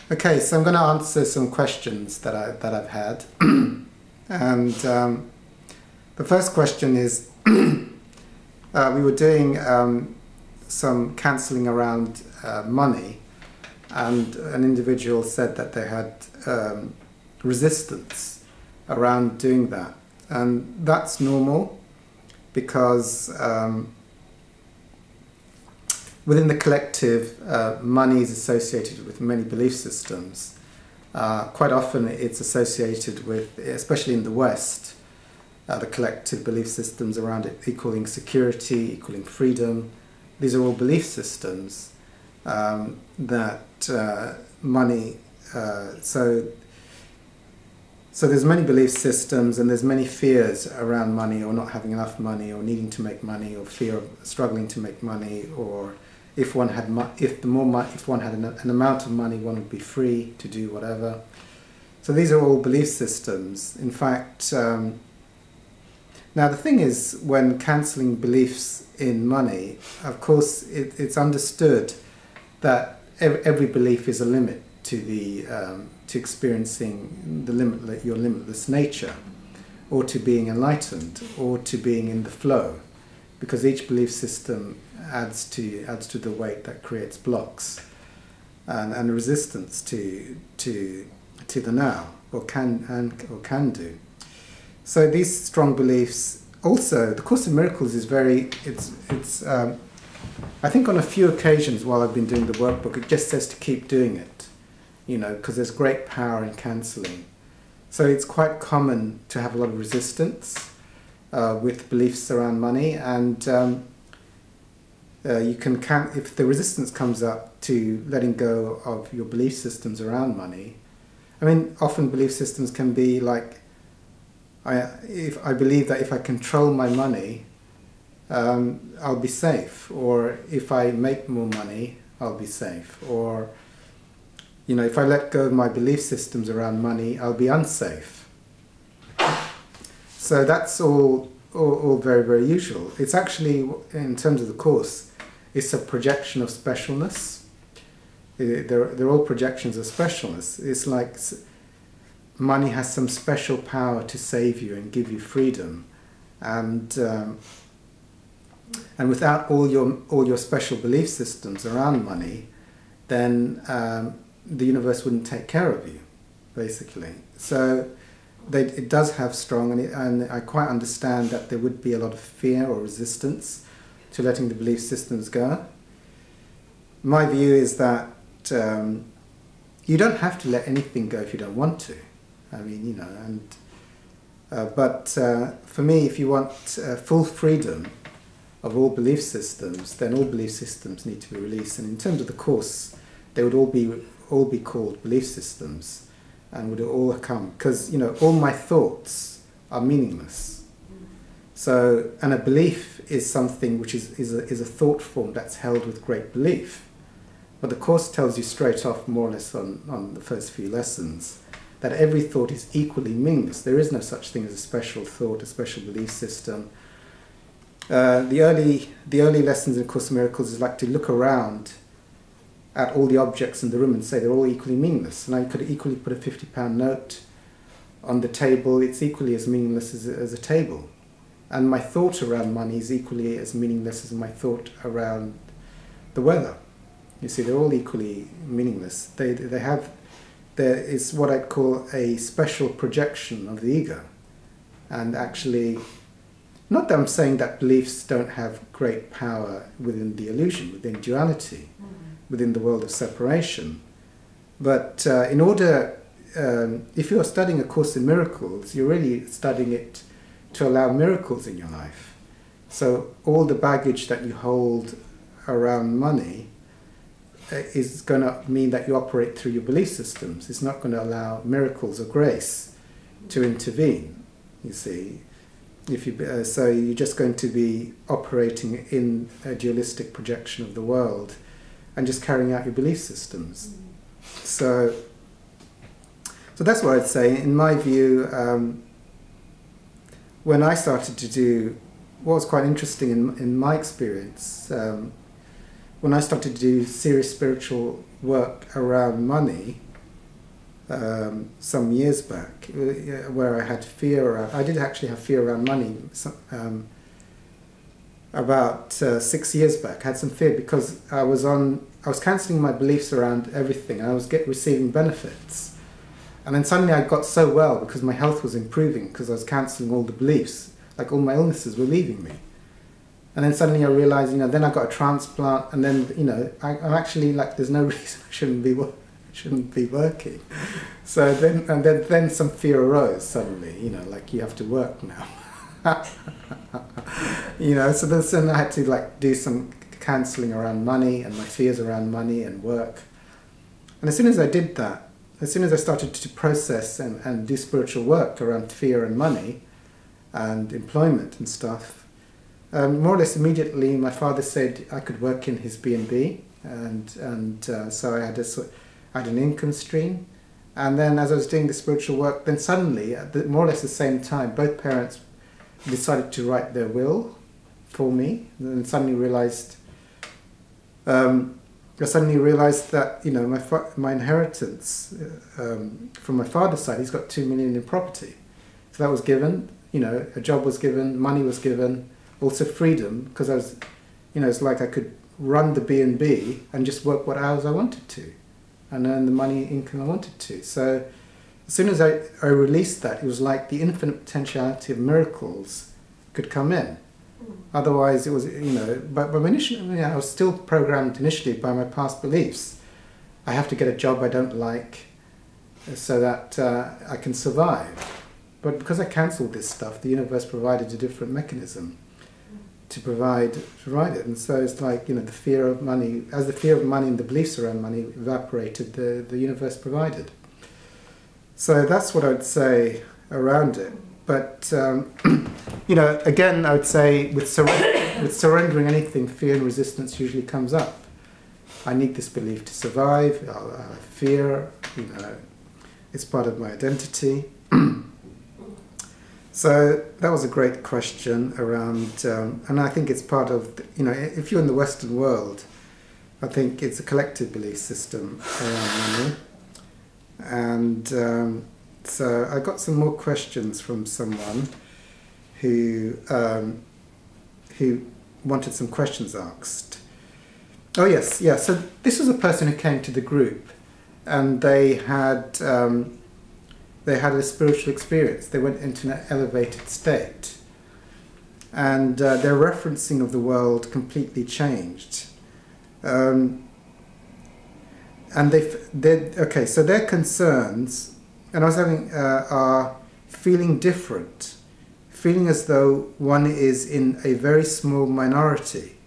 Okay, so I'm going to answer some questions that I've had, and the first question is, we were doing some counselling around money, and an individual said that they had resistance around doing that, and that's normal because within the collective, money is associated with many belief systems. Quite often it's associated with, especially in the West, the collective belief systems around it equaling security, equaling freedom. These are all belief systems that money, so there's many belief systems, and there's many fears around money, or not having enough money, or needing to make money, or fear of struggling to make money, or if one had an amount of money, one would be free to do whatever. So these are all belief systems. In fact, now the thing is, when cancelling beliefs in money, of course, it's understood that every belief is a limit to the to experiencing your limitless nature, or to being enlightened, or to being in the flow, because each belief system adds to the weight that creates blocks and resistance to the now, or can do. So these strong beliefs. Also, the Course in Miracles is I think on a few occasions while I've been doing the workbook, it just says to keep doing it, because there's great power in cancelling. So it's quite common to have a lot of resistance with beliefs around money, and you can if the resistance comes up to letting go of your belief systems around money. I mean, often belief systems can be like, if I believe that if I control my money, I'll be safe, or if I make more money, I'll be safe, or if I let go of my belief systems around money, I'll be unsafe. So that's all very, very usual. It's actually, in terms of the Course, it's a projection of specialness. They're all projections of specialness. It's like money has some special power to save you and give you freedom, and without all your special belief systems around money, then the universe wouldn't take care of you, basically. So it does have strong, and I quite understand that there would be a lot of fear or resistance to letting the belief systems go. My view is that you don't have to let anything go if you don't want to. I mean, but for me, if you want full freedom of all belief systems, then all belief systems need to be released. And in terms of the Course, they would all be called belief systems, and would all come, because all my thoughts are meaningless. So, and a belief is something which is a thought form that's held with great belief. But the Course tells you straight off, more or less on the first few lessons, that every thought is equally meaningless. There is no such thing as a special thought, a special belief system. The early lessons in Course in Miracles is like to look around at all the objects in the room and say they're all equally meaningless. Now you could equally put a £50 note on the table. It's equally as meaningless as a table. And my thought around money is equally as meaningless as my thought around the weather. You see, they're all equally meaningless. There is what I'd call a special projection of the ego. And actually, not that I'm saying that beliefs don't have great power within the illusion, within duality, within the world of separation. But in order, if you're studying A Course in Miracles, you're really studying it to allow miracles in your life. So all the baggage that you hold around money is going to mean that you operate through your belief systems. It's not going to allow miracles or grace to intervene, you see. So you're just going to be operating in a dualistic projection of the world and just carrying out your belief systems. So that's what I'd say. In my view, when I started to do what was quite interesting in my experience, when I started to do serious spiritual work around money, some years back, where I had fear around, I did actually have fear around money. About 6 years back, I had some fear because I was cancelling my beliefs around everything. I was receiving benefits. And then suddenly I got so well because my health was improving because I was cancelling all the beliefs, like all my illnesses were leaving me. And then suddenly I realised, then I got a transplant, and then, I'm actually like, there's no reason I shouldn't be working. So then some fear arose suddenly, like you have to work now. So then I had to like do some cancelling around money and my fears around money and work. And as soon as I did that, as soon as I started to process and do spiritual work around fear and money and employment and stuff, more or less immediately my father said I could work in his B&B, and so I had an income stream. And then as I was doing the spiritual work, then suddenly, at more or less the same time, both parents decided to write their will for me, and then suddenly realised that my inheritance from my father's side, he's got 2 million in property. So that was given, a job was given, money was given, also freedom, because I was, it's like I could run the B&B and just work what hours I wanted to and earn the money income I wanted to. So as soon as I released that, it was like the infinite potentiality of miracles could come in. Otherwise, it was, but initially, I was still programmed initially by my past beliefs. I have to get a job I don't like so that I can survive. But because I cancelled this stuff, the universe provided a different mechanism to provide it. And so it's like, the fear of money, as the fear of money and the beliefs around money evaporated, the universe provided. So that's what I'd say around it. But, again, I would say with surrendering anything, fear and resistance usually comes up. I need this belief to survive. Fear, it's part of my identity. So that was a great question around, and I think it's part of, if you're in the Western world, I think it's a collective belief system around money. And so I got some more questions from someone who wanted some questions asked. Oh yes, yeah. So this was a person who came to the group, and they had a spiritual experience. They went into an elevated state, and their referencing of the world completely changed. And so their concerns, and I was having, are feeling different, feeling as though one is in a very small minority,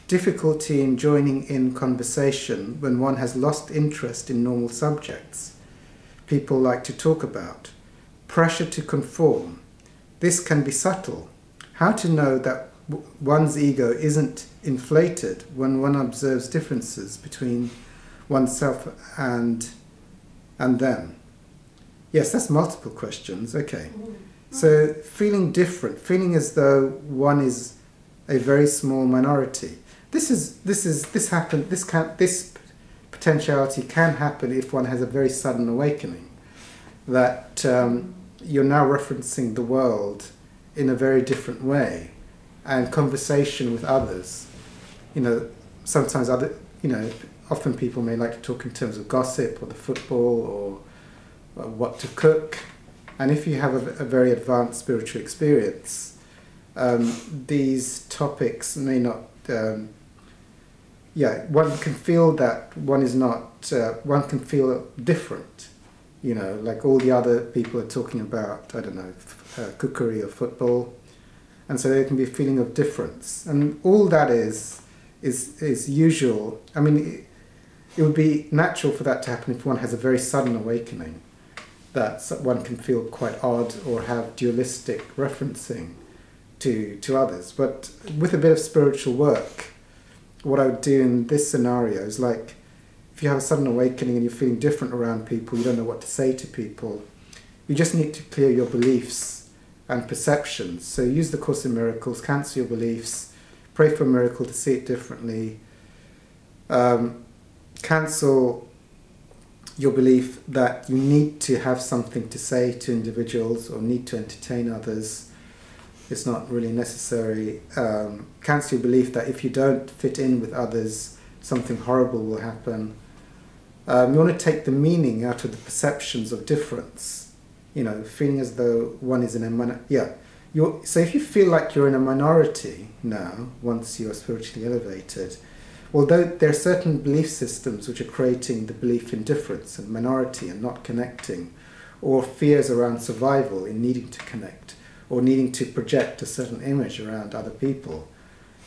difficulty in joining in conversation when one has lost interest in normal subjects people like to talk about, pressure to conform. This can be subtle. How to know that one's ego isn't inflated when one observes differences between oneself and them. Yes, that's multiple questions. Okay. So feeling different, feeling as though one is a very small minority. This potentiality can happen if one has a very sudden awakening, that you're now referencing the world in a very different way, and conversation with others. Sometimes often people may like to talk in terms of gossip or the football or what to cook. And if you have a very advanced spiritual experience, these topics may not, one can feel that one is not, one can feel different, like all the other people are talking about, I don't know, cookery or football. And so there can be a feeling of difference. And all that is usual. I mean, it would be natural for that to happen if one has a very sudden awakening, that one can feel quite odd or have dualistic referencing to others. But with a bit of spiritual work, what I would do in this scenario is, like, if you have a sudden awakening and you're feeling different around people, you don't know what to say to people, you just need to clear your beliefs and perceptions. So use the Course in Miracles, cancel your beliefs, pray for a miracle to see it differently, cancel your belief that you need to have something to say to individuals or need to entertain others. It's not really necessary. Cancel your belief that if you don't fit in with others, something horrible will happen. You want to take the meaning out of the perceptions of difference. Feeling as though one is in a so if you feel like you're in a minority now, once you're spiritually elevated, although there are certain belief systems which are creating the belief in difference and minority and not connecting, or fears around survival in needing to connect, or needing to project a certain image around other people.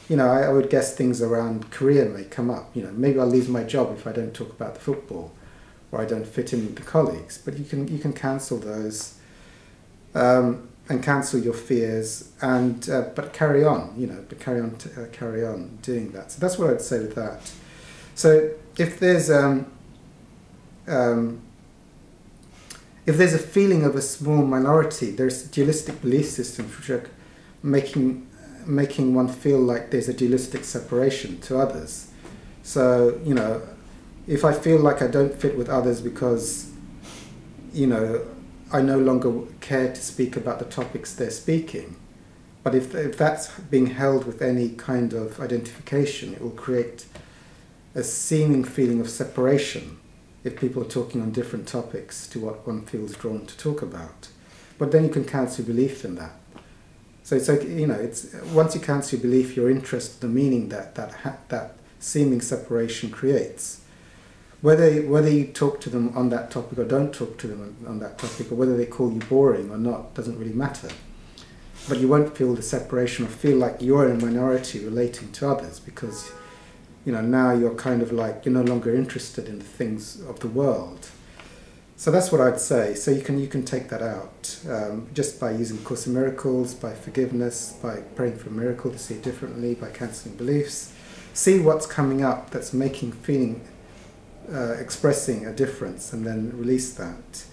I would guess things around career may come up. Maybe I'll lose my job if I don't talk about the football, or I don't fit in with the colleagues. But you can cancel those, and cancel your fears, and but carry on. Carry on doing that. So that's what I'd say with that. So if there's a feeling of a small minority, there's dualistic belief systems which are making one feel like there's a dualistic separation to others. So, if I feel like I don't fit with others because, I no longer care to speak about the topics they're speaking, but if that's being held with any kind of identification, it will create a seeming feeling of separation if people are talking on different topics to what one feels drawn to talk about. But then you can cancel your belief in that. So it's like, it's once you cancel your belief, you're interested in the meaning that seeming separation creates. Whether you talk to them on that topic or don't talk to them on that topic, or whether they call you boring or not, doesn't really matter. But you won't feel the separation or feel like you're in a minority relating to others, because now you're kind of like, you're no longer interested in the things of the world. So that's what I'd say. So you can take that out just by using Course in Miracles, by forgiveness, by praying for a miracle to see it differently, by cancelling beliefs. See what's coming up that's expressing a difference, and then release that.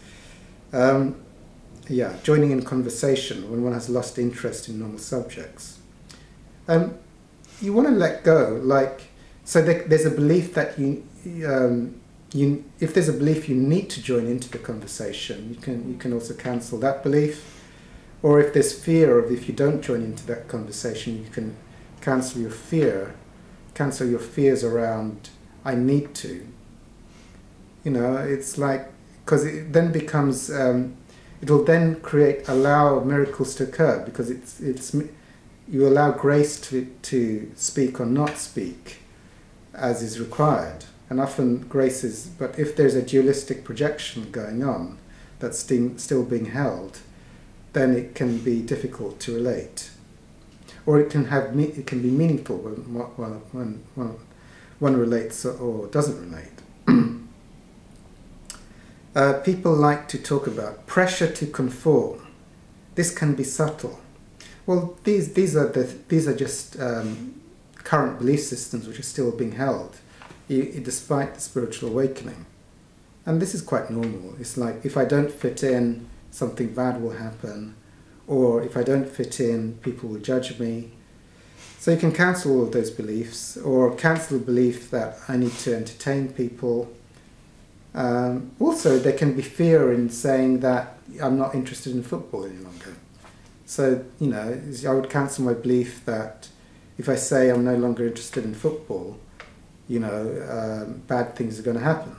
Joining in conversation when one has lost interest in normal subjects. You want to let go, there's a belief that if there's a belief you need to join into the conversation, you can also cancel that belief. Or if there's fear of if you don't join into that conversation, you can cancel your fears around I need to. It's like, because it then becomes, it will then allow miracles to occur, because you allow grace to speak or not speak as is required. And often grace is, but if there's a dualistic projection going on that's still being held, then it can be difficult to relate. Or it can be meaningful when one relates or doesn't relate. People like to talk about pressure to conform. This can be subtle. Well, these are just current belief systems which are still being held, despite the spiritual awakening. And this is quite normal. It's like, if I don't fit in, something bad will happen, or if I don't fit in, people will judge me. So you can cancel all of those beliefs, or cancel the belief that I need to entertain people. Also, there can be fear in saying that I'm not interested in football any longer. So, I would cancel my belief that if I say I'm no longer interested in football, bad things are going to happen.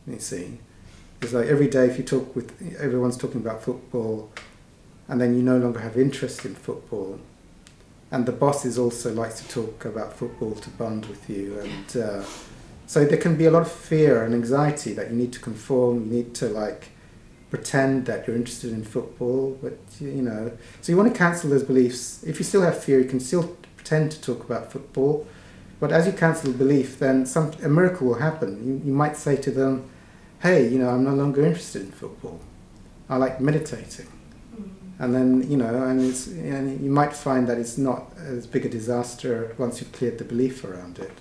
You see, it's like every day if you talk with, everyone's talking about football, and then you no longer have interest in football, and the bosses also like to talk about football to bond with you, and so there can be a lot of fear and anxiety that you need to conform, you need to pretend that you're interested in football, but so you want to cancel those beliefs. If you still have fear, you can still pretend to talk about football, but as you cancel the belief, then a miracle will happen. You might say to them, hey, I'm no longer interested in football, I like meditating. And then, and you might find that it's not as big a disaster once you've cleared the belief around it,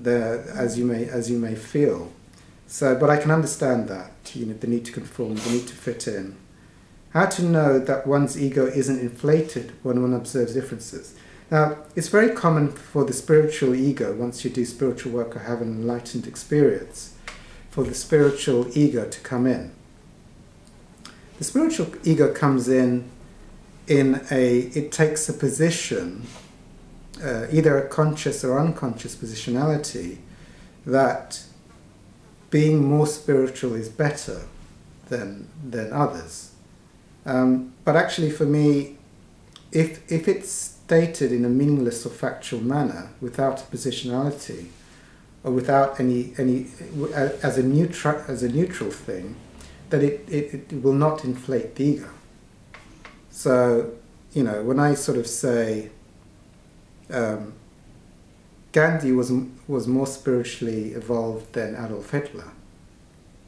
as you may feel. So, but I can understand that, the need to conform, the need to fit in. How to know that one's ego isn't inflated when one observes differences. Now, it's very common for the spiritual ego, once you do spiritual work or have an enlightened experience, for the spiritual ego to come in. The spiritual ego comes in it takes a position, either a conscious or unconscious positionality, that being more spiritual is better than others. But actually for me, if it's stated in a meaningless or factual manner, without a positionality, or without any as a neutral thing, that it will not inflate the ego. So, when I sort of say Gandhi was more spiritually evolved than Adolf Hitler,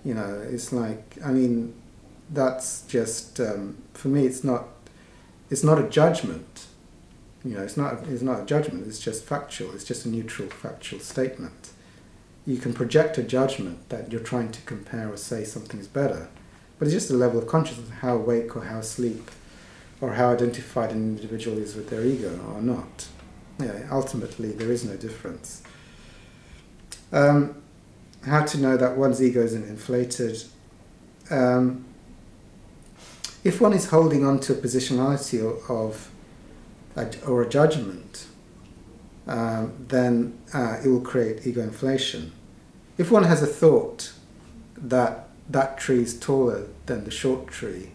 it's like, that's just for me. It's not a judgment. It's not a judgment. It's just factual. It's just a neutral factual statement. You can project a judgment that you're trying to compare or say something's better, but it's just a level of consciousness, how awake or how asleep, or how identified an individual is with their ego or not. Ultimately, there is no difference. How to know that one's ego isn't inflated? If one is holding on to a positionality or a judgment, then it will create ego inflation. If one has a thought that that tree is taller than the short tree,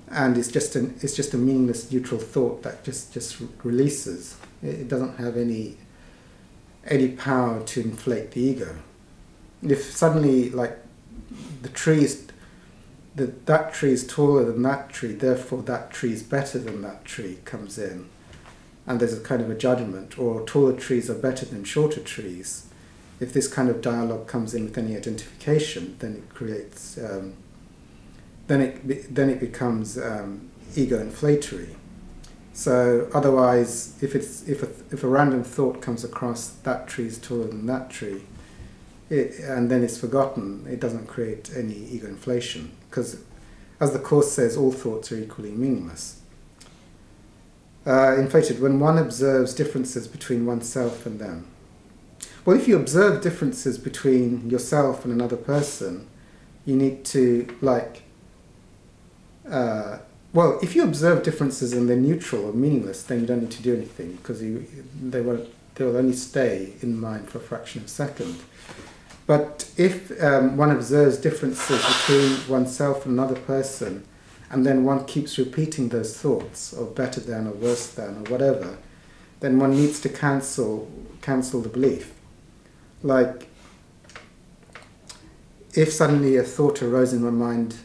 and it's just a meaningless neutral thought that just releases, it doesn't have any power to inflate the ego. If suddenly, like, that tree is taller than that tree, therefore that tree is better than that tree, comes in, and there's a kind of a judgment, or taller trees are better than shorter trees. If this kind of dialogue comes in with any identification, then it creates, then it becomes ego inflatory. So otherwise, if a random thought comes across, that tree is taller than that tree, and then it's forgotten, it doesn't create any ego inflation, because, as the Course says, all thoughts are equally meaningless. Inflated, when one observes differences between oneself and them. Well, if you observe differences between yourself and another person, you need to, if you observe differences and they're neutral or meaningless, then you don't need to do anything, because they will only stay in mind for a fraction of a second. But if one observes differences between oneself and another person, and then one keeps repeating those thoughts of better than or worse than or whatever, then one needs to cancel the belief. Like, if suddenly a thought arose in my mind,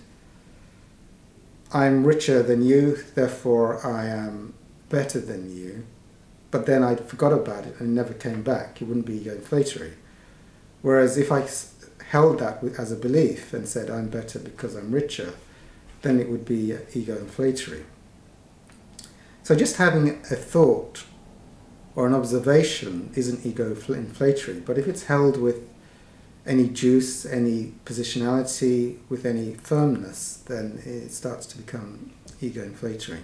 I'm richer than you, therefore I am better than you, but then I forgot about it and never came back, it wouldn't be ego inflatory. Whereas if I held that as a belief and said I'm better because I'm richer, then it would be ego inflatory. So just having a thought or an observation isn't ego inflatory, but if it's held with any juice, any positionality, with any firmness, then it starts to become ego inflatory.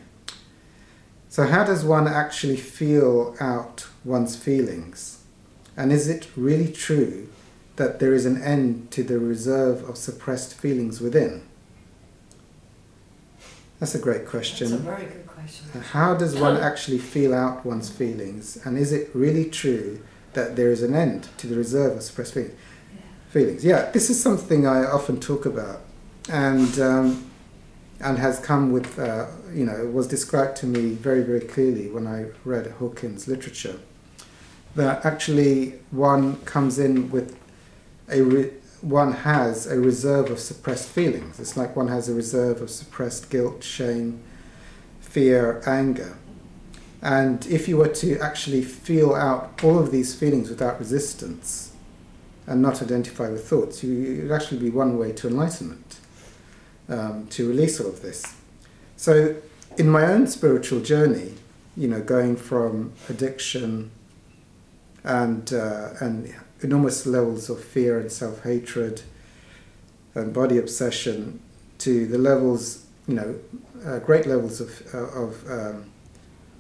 So how does one actually feel out one's feelings? And is it really true that there is an end to the reserve of suppressed feelings within? That's a great question. That's a very good question. How does one actually feel out one's feelings? And is it really true that there is an end to the reserve of suppressed feelings? Yeah, this is something I often talk about, and has come with, was described to me very, very clearly when I read Hawkins' literature, that actually one comes in with one has a reserve of suppressed feelings. It's like one has a reserve of suppressed guilt, shame, fear, anger. And if you were to actually feel out all of these feelings without resistance and not identify with thoughts, it would actually be one way to enlightenment, to release all of this. So in my own spiritual journey, going from addiction and enormous levels of fear and self-hatred and body obsession to the levels, great levels of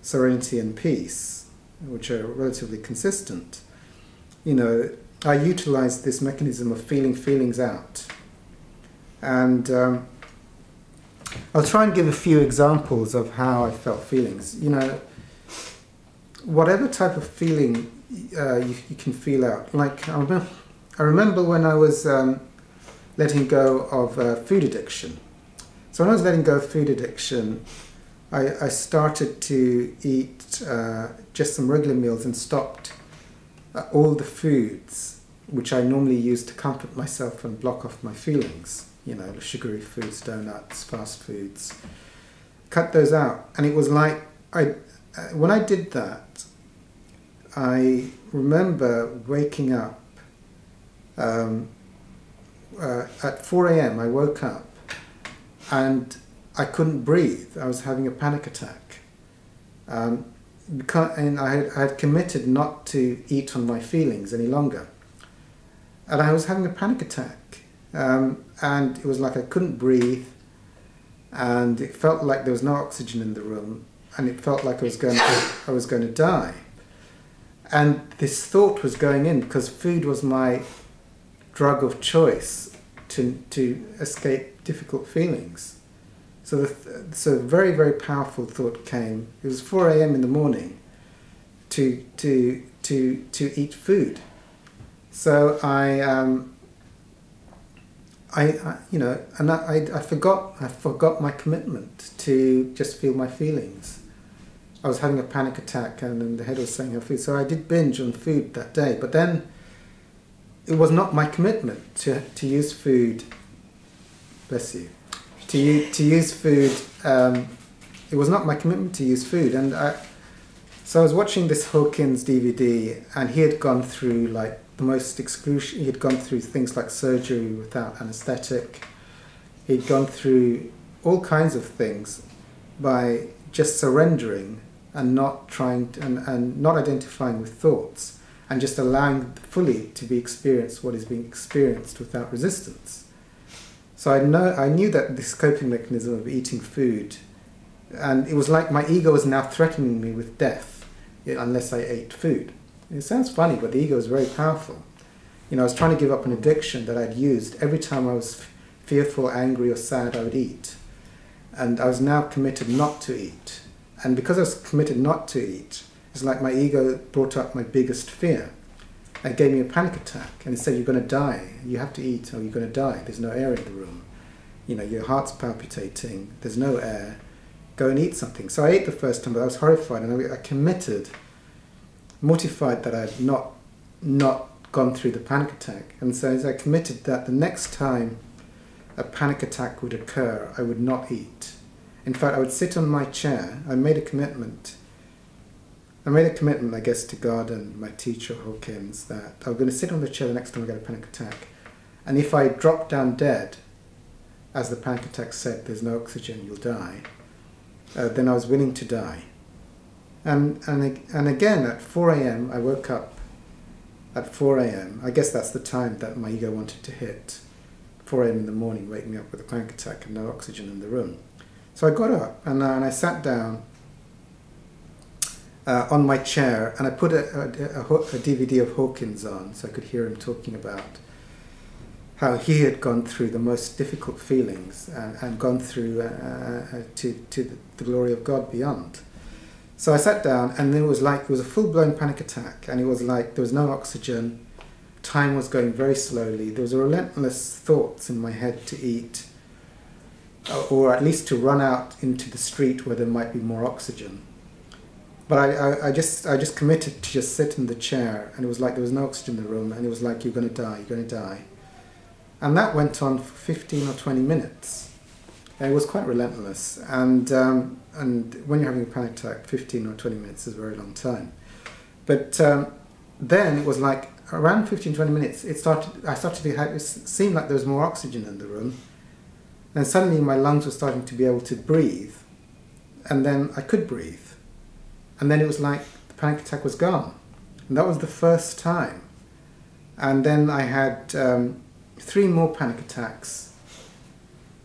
serenity and peace, which are relatively consistent. I utilised this mechanism of feeling feelings out. And I'll try and give a few examples of how I felt feelings. You know, whatever type of feeling you can feel out. Like, I remember when I was letting go of food addiction. So when I was letting go of food addiction, I started to eat just some regular meals and stopped all the foods which I normally use to comfort myself and block off my feelings. You know, the sugary foods, donuts, fast foods. Cut those out. And it was like, when I did that, I remember waking up at 4 a.m. I woke up and I couldn't breathe. I was having a panic attack. And I had committed not to eat on my feelings any longer. And I was having a panic attack. And it was like I couldn't breathe, and it felt like there was no oxygen in the room, and it felt like I was going to die. And this thought was going in because food was my drug of choice to escape difficult feelings. So a very, very powerful thought came. It was 4 a.m. in the morning to eat food. So I forgot my commitment to just feel my feelings. I was having a panic attack, and then the head was saying, so I did binge on food that day. But then it was not my commitment to use food. Bless you. To use food. It was not my commitment to use food, and so I was watching this Hawkins DVD, and he had gone through like the most excruciating. He had gone through things like surgery without anaesthetic. He'd gone through all kinds of things by just surrendering and not trying to, and not identifying with thoughts, and just allowing fully to be experienced what is being experienced without resistance. So I knew that this coping mechanism of eating food, and it was like my ego was now threatening me with death unless I ate food. It sounds funny, but the ego is very powerful. You know, I was trying to give up an addiction that I'd used. Every time I was fearful, angry, or sad, I would eat. And I was now committed not to eat. And because I was committed not to eat, it's like my ego brought up my biggest fear. It gave me a panic attack, and it said, you're going to die. You have to eat, or you're going to die. There's no air in the room. You know, your heart's palpitating. There's no air. Go and eat something. So I ate the first time, but I was horrified, and I committed, mortified that I had not gone through the panic attack. And so as I committed that the next time a panic attack would occur, I would not eat. In fact, I would sit on my chair. I made a commitment, I guess, to God and my teacher, Hawkins, that I was going to sit on the chair the next time I get a panic attack. And if I dropped down dead, as the panic attack said, there's no oxygen, you'll die, then I was willing to die. And again, at 4 a.m., I woke up at 4 a.m. I guess that's the time that my ego wanted to hit. 4 a.m. in the morning, wake me up with a panic attack and no oxygen in the room. So I got up and I sat down on my chair, and I put a DVD of Hawkins on so I could hear him talking about how he had gone through the most difficult feelings and gone through to the glory of God beyond. So I sat down, and it was a full-blown panic attack, and it was like there was no oxygen, time was going very slowly, there was a relentless thoughts in my head to eat, or at least to run out into the street where there might be more oxygen. But I just committed to just sit in the chair, and it was like there was no oxygen in the room, and it was like, you're going to die, you're going to die. And that went on for 15 or 20 minutes. And it was quite relentless. And when you're having a panic attack, 15 or 20 minutes is a very long time. But then it was like around 15, 20 minutes, it seemed like there was more oxygen in the room. And suddenly my lungs were starting to be able to breathe. And then I could breathe. And then it was like the panic attack was gone. And that was the first time. And then I had 3 more panic attacks,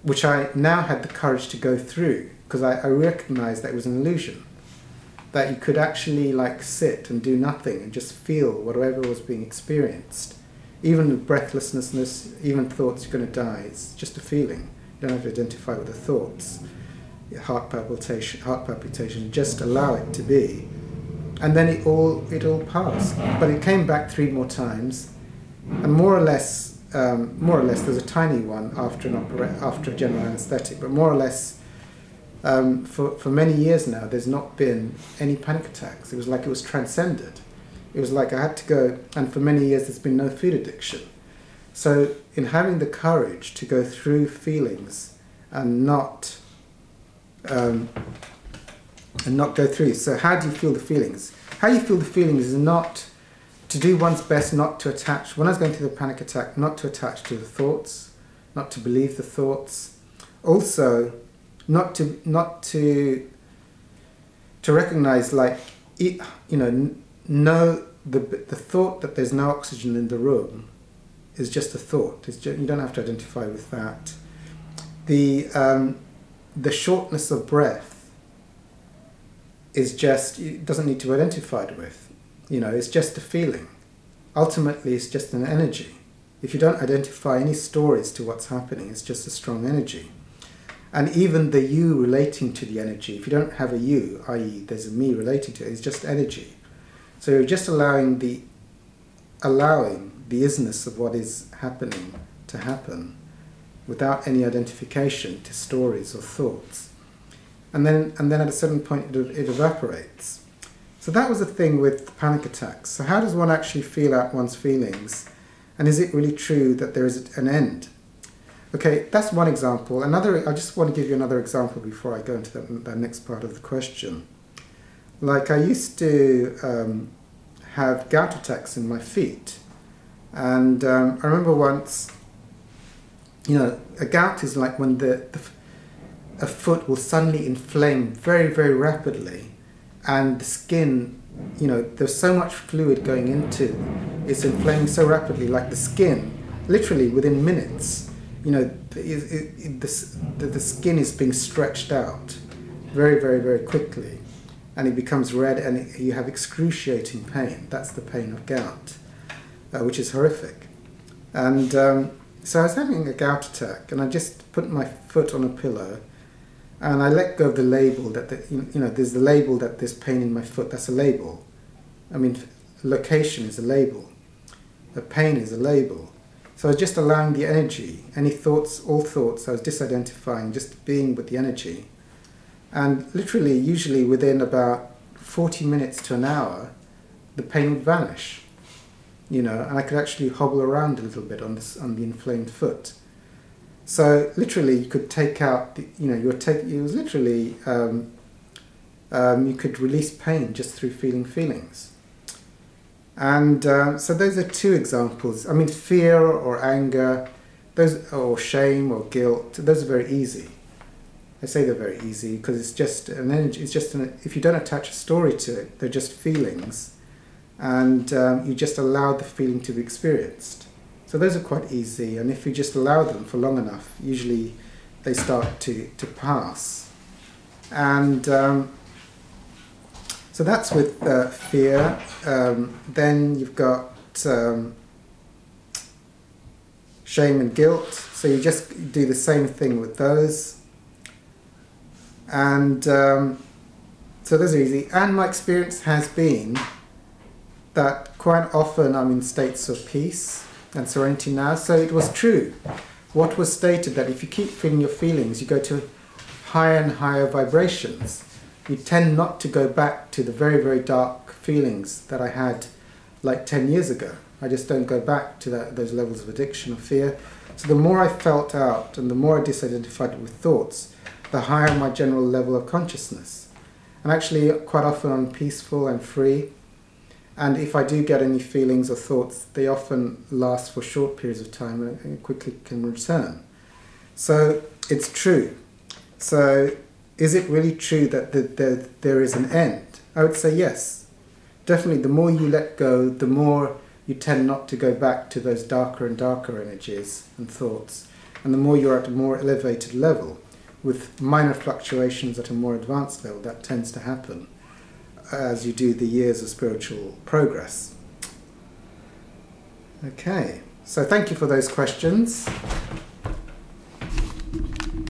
which I now had the courage to go through, because I recognized that it was an illusion. That you could actually like sit and do nothing and just feel whatever was being experienced. Even breathlessness, even thoughts you're going to die, it's just a feeling. You don't have to identify with the thoughts. Heart palpitation, just allow it to be. And then it all passed. But it came back 3 more times, and more or less, there's a tiny one after a general anaesthetic, but more or less, for many years now, there's not been any panic attacks. It was like it was transcended. It was like I had to go, and for many years there's been no food addiction. So in having the courage to go through feelings and not go through. So how do you feel the feelings? How you feel the feelings is not to do one's best not to attach. When I was going through the panic attack, not to attach to the thoughts, not to believe the thoughts. Also, not to recognize, like, know the thought that there's no oxygen in the room is just a thought. You don't have to identify with that. The shortness of breath is just, it doesn't need to be identified with. It's just a feeling. Ultimately, it's just an energy. If you don't identify any stories to what's happening, it's just a strong energy. And even the you relating to the energy, if you don't have a you, i.e. there's a me relating to it, it's just energy. So you're just allowing the isness of what is happening to happen without any identification to stories or thoughts. And then at a certain point it evaporates. So that was the thing with panic attacks. So how does one actually feel out one's feelings? And is it really true that there is an end? Okay, that's one example. I just want to give you another example before I go into that next part of the question. Like, I used to have gout attacks in my feet. And I remember once, a gout is like when a foot will suddenly inflame very, very rapidly, and the skin, there's so much fluid going into it's inflaming so rapidly, like the skin, literally within minutes, the skin is being stretched out very, very, very quickly, and it becomes red, and you have excruciating pain. That's the pain of gout, which is horrific. And so I was having a gout attack, and I just put my foot on a pillow, and I let go of the label that, there's the label that there's pain in my foot. That's a label. I mean, location is a label. The pain is a label. So I was just allowing the energy, any thoughts, all thoughts, I was disidentifying, just being with the energy. And literally, usually within about 40 minutes to an hour, the pain would vanish. And I could actually hobble around a little bit on the inflamed foot. So literally, you could take out, it was literally, you could release pain just through feeling feelings. And so those are two examples. I mean, fear or anger, or shame or guilt, those are very easy. I say they're very easy because it's just an energy. If you don't attach a story to it, they're just feelings, and you just allow the feeling to be experienced. So those are quite easy, and if you just allow them for long enough, usually they start to pass. And so that's with fear. Then you've got shame and guilt. So you just do the same thing with those. And so those are easy. And my experience has been that quite often I'm in states of peace and serenity now. So it was true what was stated, that if you keep feeling your feelings, you go to higher and higher vibrations. You tend not to go back to the very, very dark feelings that I had like 10 years ago. I just don't go back to those levels of addiction or fear. So the more I felt out and the more I disidentified with thoughts, the higher my general level of consciousness. And actually quite often I'm peaceful and free. And if I do get any feelings or thoughts, they often last for short periods of time and quickly can return. So it's true. So is it really true that there is an end? I would say yes. Definitely, the more you let go, the more you tend not to go back to those darker and darker energies and thoughts. And the more you're at a more elevated level, with minor fluctuations at a more advanced level, that tends to happen as you do the years of spiritual progress. Okay. So thank you for those questions.